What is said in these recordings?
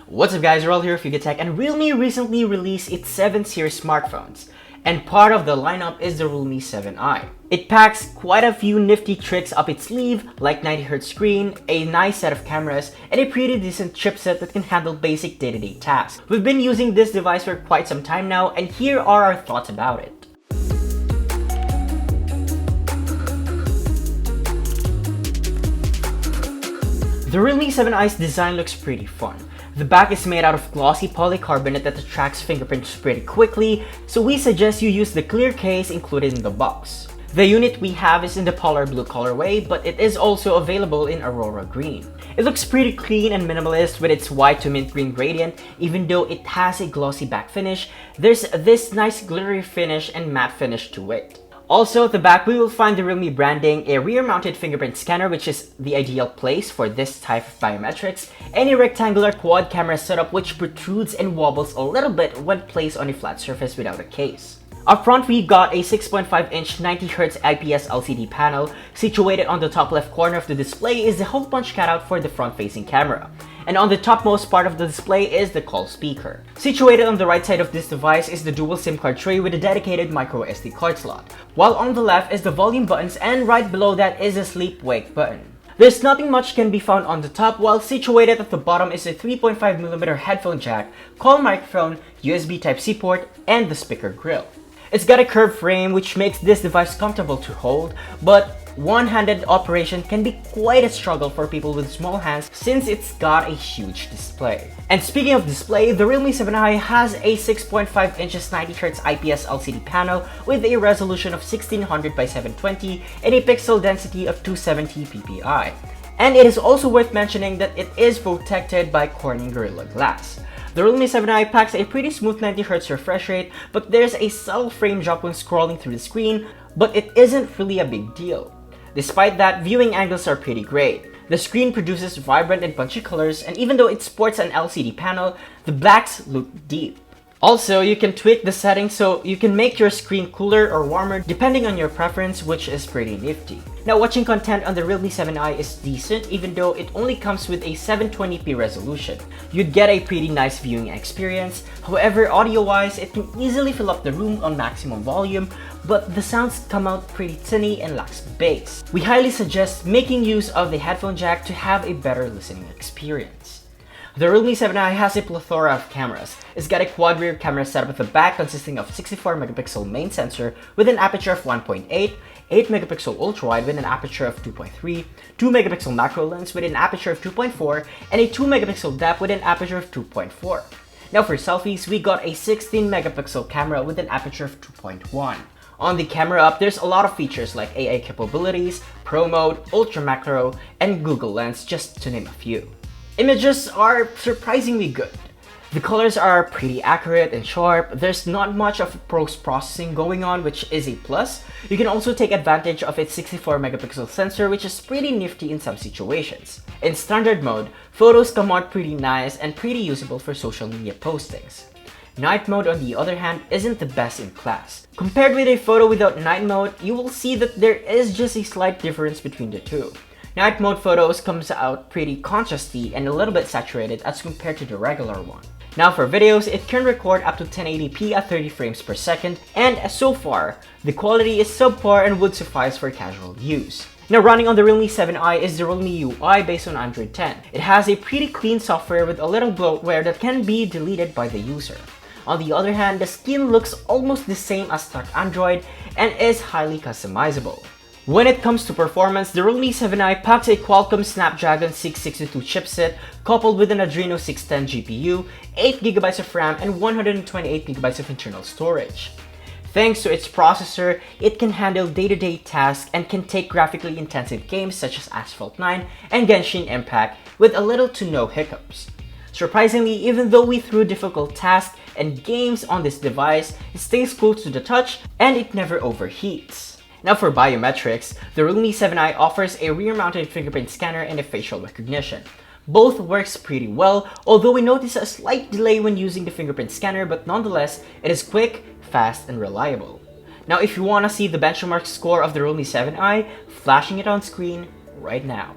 What's up guys, Earl here, Tech, and Realme recently released its 7 series smartphones, and part of the lineup is the Realme 7i. It packs quite a few nifty tricks up its sleeve, like 90Hz screen, a nice set of cameras, and a pretty decent chipset that can handle basic day-to-day tasks. We've been using this device for quite some time now, and here are our thoughts about it. The Realme 7i's design looks pretty fun. The back is made out of glossy polycarbonate that attracts fingerprints pretty quickly, so we suggest you use the clear case included in the box. The unit we have is in the polar blue colorway, but it is also available in Aurora green. It looks pretty clean and minimalist with its white to mint green gradient. Even though it has a glossy back finish, there's this nice glittery finish and matte finish to it. Also at the back, we will find the Realme branding, a rear-mounted fingerprint scanner, which is the ideal place for this type of biometrics, and a rectangular quad camera setup which protrudes and wobbles a little bit when placed on a flat surface without a case. Up front, we got a 6.5-inch 90Hz IPS LCD panel. Situated on the top left corner of the display is the hole punch cutout for the front-facing camera. And on the topmost part of the display is the call speaker. Situated on the right side of this device is the dual SIM card tray with a dedicated micro SD card slot, while on the left is the volume buttons, and right below that is the sleep-wake button. There's nothing much can be found on the top, while situated at the bottom is a 3.5mm headphone jack, call microphone, USB Type-C port, and the speaker grill. It's got a curved frame which makes this device comfortable to hold, but one-handed operation can be quite a struggle for people with small hands since it's got a huge display. And speaking of display, the Realme 7i has a 6.5 inches 90Hz IPS LCD panel with a resolution of 1600 by 720 and a pixel density of 270 ppi. And it is also worth mentioning that it is protected by Corning Gorilla Glass. The Realme 7i packs a pretty smooth 90Hz refresh rate, but there's a subtle frame drop when scrolling through the screen, but it isn't really a big deal. Despite that, viewing angles are pretty great. The screen produces vibrant and punchy colors, and even though it sports an LCD panel, the blacks look deep. Also, you can tweak the settings so you can make your screen cooler or warmer depending on your preference, which is pretty nifty. Now, watching content on the Realme 7i is decent even though it only comes with a 720p resolution. You'd get a pretty nice viewing experience. However, audio-wise, it can easily fill up the room on maximum volume, but the sounds come out pretty tinny and lacks bass. We highly suggest making use of the headphone jack to have a better listening experience. The Realme 7i has a plethora of cameras. It's got a quad rear camera setup at the back consisting of 64MP main sensor with an aperture of 1.8, 8MP ultra-wide with an aperture of 2.3, 2MP macro lens with an aperture of 2.4, and a 2MP depth with an aperture of 2.4. Now for selfies, we got a 16MP camera with an aperture of 2.1. On the camera up, there's a lot of features like AI capabilities, Pro Mode, Ultra Macro, and Google Lens, just to name a few. Images are surprisingly good. The colors are pretty accurate and sharp. There's not much of post-processing going on, which is a plus. You can also take advantage of its 64MP sensor, which is pretty nifty in some situations. In standard mode, photos come out pretty nice and pretty usable for social media postings. Night mode, on the other hand, isn't the best in class. Compared with a photo without night mode, you will see that there is just a slight difference between the two. Night mode photos comes out pretty contrasty and a little bit saturated as compared to the regular one. Now for videos, it can record up to 1080p at 30 frames per second, and so far, the quality is subpar and would suffice for casual use. Now running on the Realme 7i is the Realme UI based on Android 10. It has a pretty clean software with a little bloatware that can be deleted by the user. On the other hand, the skin looks almost the same as stock Android and is highly customizable. When it comes to performance, the Realme 7i packs a Qualcomm Snapdragon 662 chipset coupled with an Adreno 610 GPU, 8GB of RAM, and 128GB of internal storage. Thanks to its processor, it can handle day-to-day tasks and can take graphically intensive games such as Asphalt 9 and Genshin Impact with a little to no hiccups. Surprisingly, even though we threw difficult tasks and games on this device, it stays cool to the touch and it never overheats. Now for biometrics, the Realme 7i offers a rear-mounted fingerprint scanner and a facial recognition. Both works pretty well, although we notice a slight delay when using the fingerprint scanner, but nonetheless, it is quick, fast, and reliable. Now if you want to see the benchmark score of the Realme 7i, flashing it on screen right now.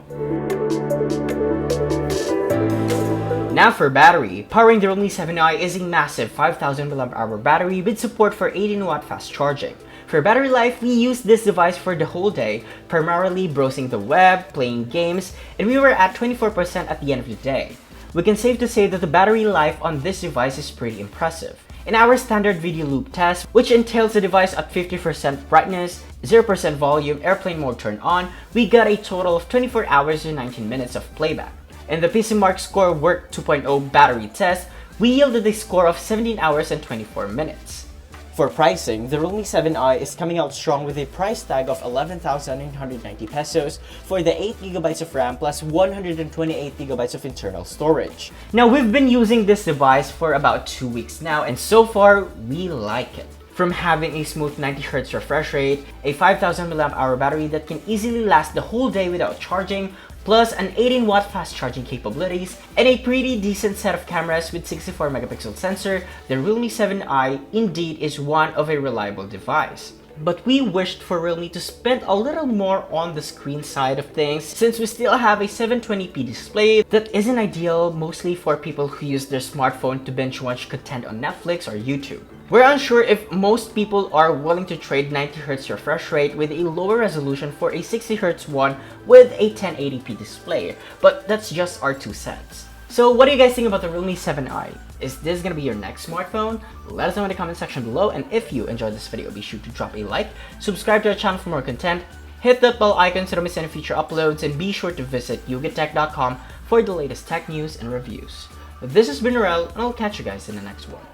Now for battery. Powering the Realme 7i is a massive 5000 mAh battery with support for 18-watt fast charging. For battery life, we used this device for the whole day, primarily browsing the web, playing games, and we were at 24% at the end of the day. We can safe to say that the battery life on this device is pretty impressive. In our standard video loop test, which entails the device at 50% brightness, 0% volume, airplane mode turned on, we got a total of 24 hours and 19 minutes of playback. In the PCMark Score Work 2.0 battery test, we yielded a score of 17 hours and 24 minutes. For pricing, the Realme 7i is coming out strong with a price tag of 11,990 pesos for the 8GB of RAM plus 128GB of internal storage. Now, we've been using this device for about 2 weeks now, and so far, we like it. From having a smooth 90Hz refresh rate, a 5000 mAh battery that can easily last the whole day without charging, plus an 18-watt fast charging capabilities, and a pretty decent set of cameras with 64-megapixel sensor, the Realme 7i indeed is one of a reliable device. But we wished for Realme to spend a little more on the screen side of things, since we still have a 720p display that isn't ideal mostly for people who use their smartphone to binge watch content on Netflix or YouTube. We're unsure if most people are willing to trade 90Hz refresh rate with a lower resolution for a 60Hz one with a 1080p display, but that's just our 2 cents. So what do you guys think about the Realme 7i? Is this gonna be your next smartphone? Let us know in the comment section below, and if you enjoyed this video, be sure to drop a like, subscribe to our channel for more content, hit that bell icon so don't miss any future uploads, and be sure to visit yugetech.com for the latest tech news and reviews. This has been Narelle, and I'll catch you guys in the next one.